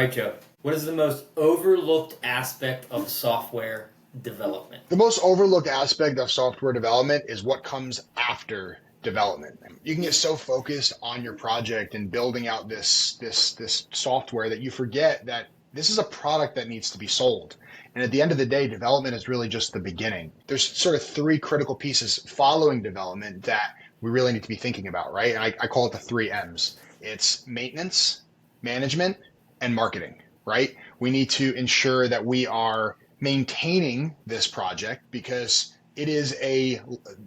right, Joe. What is the most overlooked aspect of software development? The most overlooked aspect of software development is what comes after development. You can get so focused on your project and building out this software that you forget that this is a product that needs to be sold. And at the end of the day, development is really just the beginning. There's sort of three critical pieces following development that we really need to be thinking about, right? And I call it the three M's. It's maintenance, management, and marketing, right? We need to ensure that we are maintaining this project because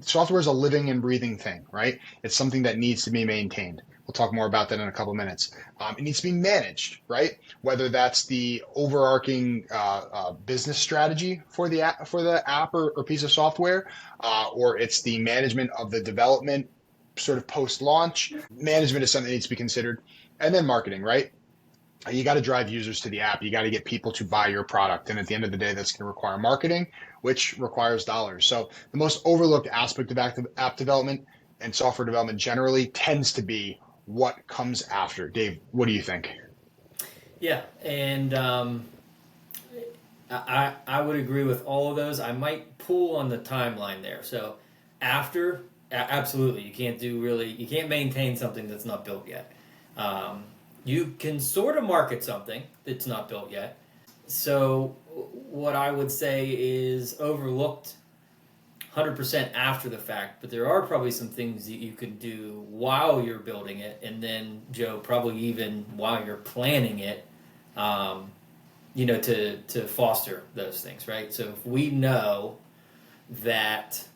software is a living and breathing thing, right? It's something that needs to be maintained. We'll talk more about that in a couple of minutes. It needs to be managed, right? Whether that's the overarching business strategy for the app or piece of software, or it's the management of the development sort of post-launch. Management is something that needs to be considered. And then marketing, right? You got to drive users to the app. You got to get people to buy your product. And at the end of the day, that's going to require marketing, which requires dollars. So the most overlooked aspect of app development and software development generally tends to be what comes after. Dave, what do you think? Yeah, and I would agree with all of those. I might pull on the timeline there. So after, absolutely, you can't maintain something that's not built yet. You can sort of market something that's not built yet. So what I would say is overlooked 100% after the fact, but there are probably some things that you can do while you're building it, and then, Joe, probably even while you're planning it, to foster those things, right? So if we know that,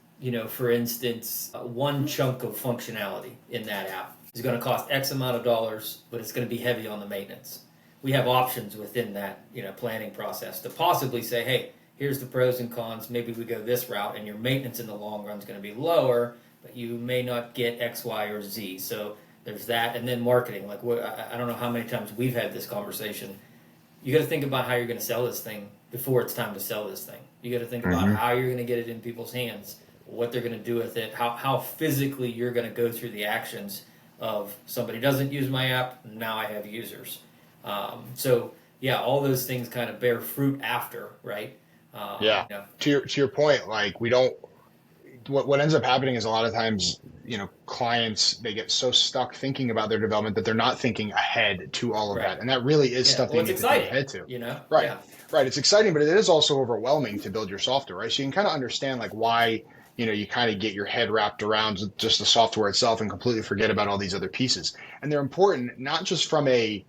for instance, one chunk of functionality in that app is going to cost X amount of dollars, but it's going to be heavy on the maintenance. We have options within that, planning process to possibly say, hey, here's the pros and cons. Maybe we go this route, and your maintenance in the long run is going to be lower, but you may not get X, Y, or Z. So there's that, and then marketing. Like, I don't know how many times we've had this conversation. You got to think about how you're going to sell this thing before it's time to sell this thing. You got to think about how you're going to get it in people's hands, what they're going to do with it, how physically you're going to go through the actions of somebody doesn't use my app, now I have users. All those things kind of bear fruit after, right? Yeah. To your point, like what ends up happening is a lot of times, clients, they get so stuck thinking about their development that they're not thinking ahead to all of that. And that really is stuff they need to think ahead to. Right. Yeah. Right. It's exciting, but it is also overwhelming to build your software, right? So you can kind of understand like why, you kind of get your head wrapped around just the software itself and completely forget about all these other pieces. And they're important, not just from a,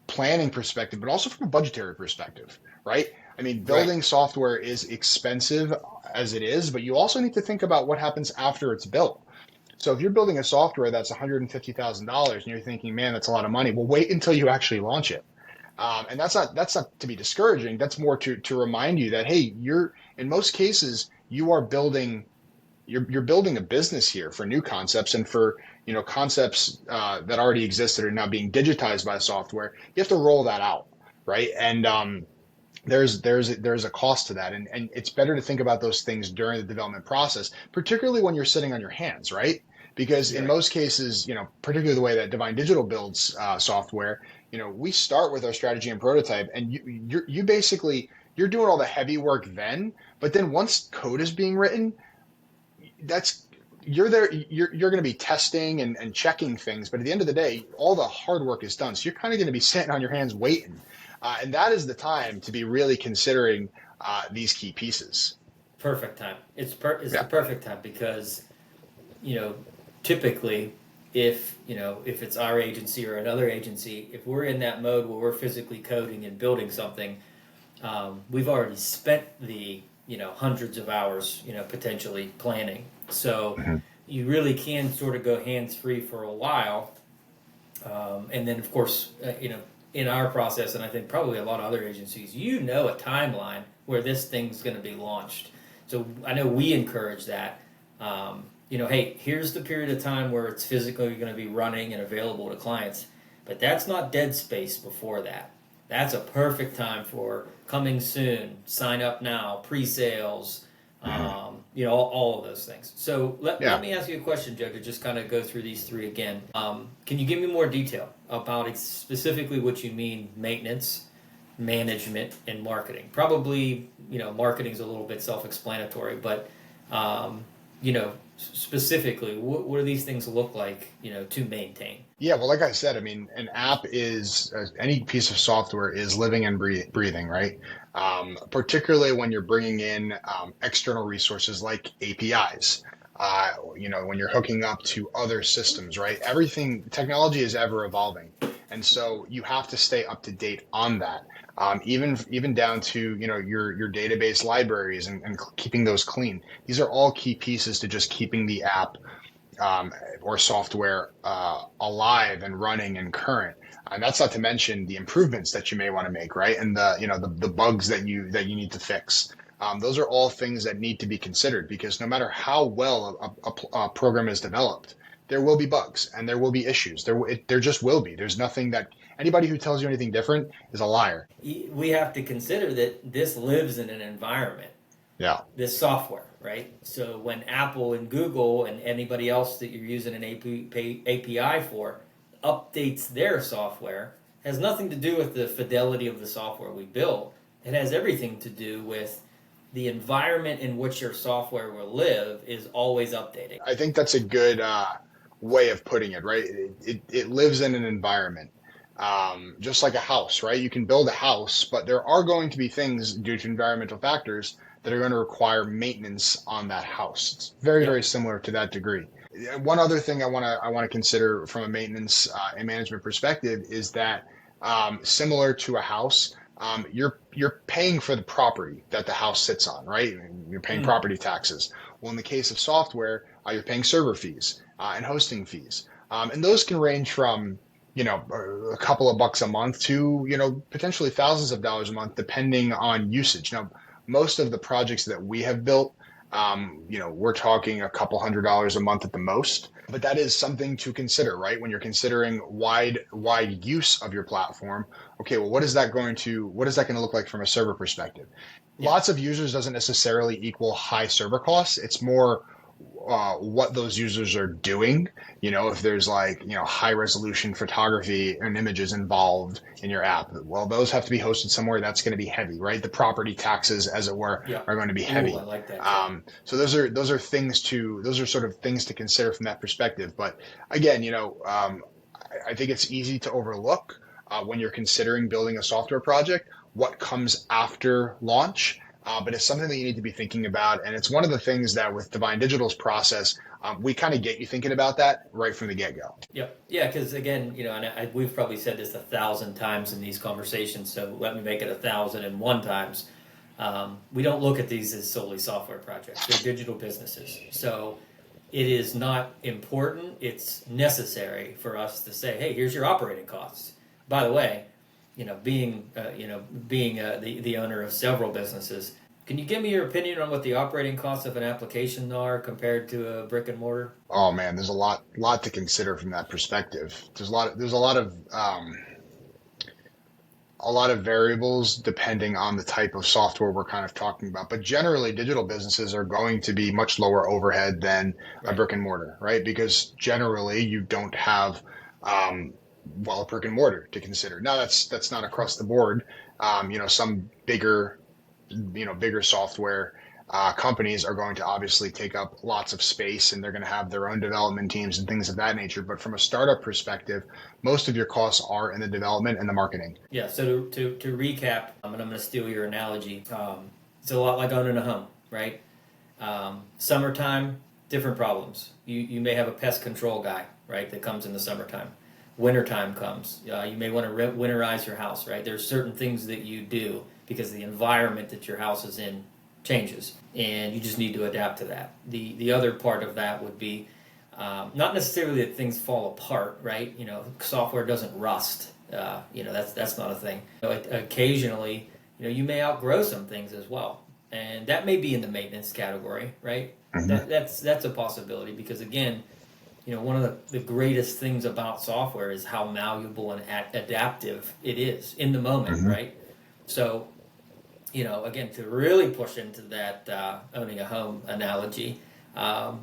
planning perspective, but also from a budgetary perspective, right? I mean, building software is expensive as it is, but you also need to think about what happens after it's built. So if you're building a software that's $150,000 and you're thinking, man, that's a lot of money, well, wait until you actually launch it. And that's not to be discouraging. That's more to remind you that, hey, in most cases, you're building a business here for new concepts and for concepts that already existed are now being digitized by software. You have to roll that out, right? And there's a cost to that, and it's better to think about those things during the development process, particularly when you're sitting on your hands, right? Because in most cases, particularly the way that Divine Digital builds software, we start with our strategy and prototype, and you basically you're doing all the heavy work then, but then once code is being written, you're going to be testing and checking things, but at the end of the day, all the hard work is done. So you're kind of going to be sitting on your hands waiting. And that is the time to be really considering these key pieces. Perfect time. It's the perfect time because, typically if it's our agency or another agency, if we're in that mode where we're physically coding and building something, we've already spent the hundreds of hours, potentially planning. So you really can sort of go hands-free for a while. And then, of course, in our process, and I think probably a lot of other agencies, a timeline where this thing's going to be launched. So I know we encourage that. Hey, here's the period of time where it's physically going to be running and available to clients. But that's not dead space before that. That's a perfect time for coming soon, sign up now, pre-sales, all of those things. So let Yeah. me ask you a question, Joe, to just kind of go through these three again. Can you give me more detail about specifically what you mean maintenance, management, and marketing? Probably, marketing's a little bit self-explanatory, but, specifically, what do these things look like, to maintain? Yeah, well, like I said, I mean, an app is any piece of software is living and breathing, right? Particularly when you're bringing in external resources like APIs. When you're hooking up to other systems, right? Everything, technology is ever evolving, and so you have to stay up to date on that. Even down to your database libraries and keeping those clean. These are all key pieces to just keeping the app or software alive and running and current. And that's not to mention the improvements that you may want to make, right? And the bugs that you need to fix. Those are all things that need to be considered because no matter how well a program is developed, there will be bugs and there will be issues. There just will be. There's nothing that anybody who tells you anything different is a liar. We have to consider that this lives in an environment, Yeah. this software, right? So when Apple and Google and anybody else that you're using an API for updates their software, has nothing to do with the fidelity of the software we built. It has everything to do with the environment in which your software will live is always updating. I think that's a good way of putting it, right? It lives in an environment, just like a house, right? You can build a house, but there are going to be things due to environmental factors that are going to require maintenance on that house. It's very, Yep. very similar to that degree. One other thing I want to consider from a maintenance and management perspective is that similar to a house, you're paying for the property that the house sits on, right? You're paying Mm. property taxes. Well, in the case of software, you're paying server fees and hosting fees, and those can range from a couple of bucks a month to potentially thousands of dollars a month, depending on usage. Now, most of the projects that we have built, we're talking a couple $100s a month at the most. But that is something to consider, right? When you're considering wide use of your platform, okay, well, what is that going to look like from a server perspective? Yeah. Lots of users doesn't necessarily equal high server costs. It's more what those users are doing. If there's high resolution photography and images involved in your app, well, those have to be hosted somewhere. That's going to be heavy, right? The property taxes, as it were, Yeah. are going to be Ooh, heavy. I like that too. So those are sort of things to consider from that perspective. But again, I think it's easy to overlook when you're considering building a software project what comes after launch. But it's something that you need to be thinking about. And it's one of the things that with Divine Digital's process, we kind of get you thinking about that right from the get-go. Yep. Yeah, because again, and we've probably said this 1,000 times in these conversations, so let me make it 1,001 times. We don't look at these as solely software projects. They're digital businesses. So it is not important. It's necessary for us to say, hey, here's your operating costs. By the way, being the owner of several businesses, can you give me your opinion on what the operating costs of an application are compared to a brick and mortar? Oh man, there's a lot to consider from that perspective. There's a lot of variables depending on the type of software we're kind of talking about. But generally, digital businesses are going to be much lower overhead than a Right. brick and mortar, right? Because generally, you don't have a brick and mortar to consider. Now, that's not across the board. Some bigger software companies are going to obviously take up lots of space and they're going to have their own development teams and things of that nature. But from a startup perspective, most of your costs are in the development and the marketing. Yeah, so to recap, and I'm going to steal your analogy, it's a lot like owning a home, right? Summertime, different problems. You may have a pest control guy, right, that comes in the summertime. Wintertime comes. You may want to winterize your house, right? There's certain things that you do because the environment that your house is in changes, and you just need to adapt to that. The other part of that would be not necessarily that things fall apart, right? Software doesn't rust. That's not a thing. Occasionally, you may outgrow some things as well, and that may be in the maintenance category, right? Mm-hmm. That's a possibility because again, one of the greatest things about software is how malleable and adaptive it is in the moment, Mm-hmm. right? So again, to really push into that owning a home analogy,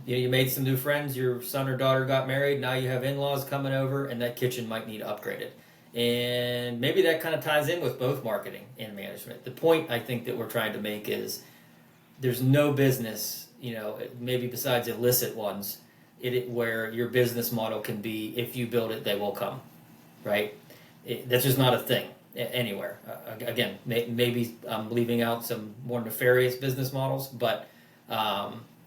you made some new friends, your son or daughter got married, now you have in-laws coming over, and that kitchen might need upgraded. And maybe that kind of ties in with both marketing and management. The point I think that we're trying to make is there's no business, maybe besides illicit ones, where your business model can be, if you build it, they will come, right? That's just not a thing anywhere. Again, maybe I'm leaving out some more nefarious business models, but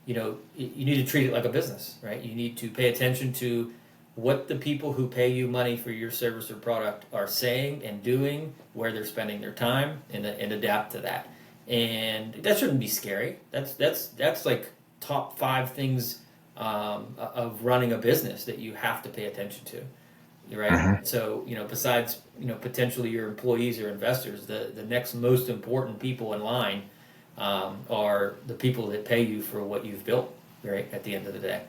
you need to treat it like a business, right? You need to pay attention to what the people who pay you money for your service or product are saying and doing, where they're spending their time, and adapt to that. And that shouldn't be scary. That's like top 5 things of running a business that you have to pay attention to, right? Mm-hmm. So besides potentially your employees or investors, the next most important people in line are the people that pay you for what you've built, right? At the end of the day.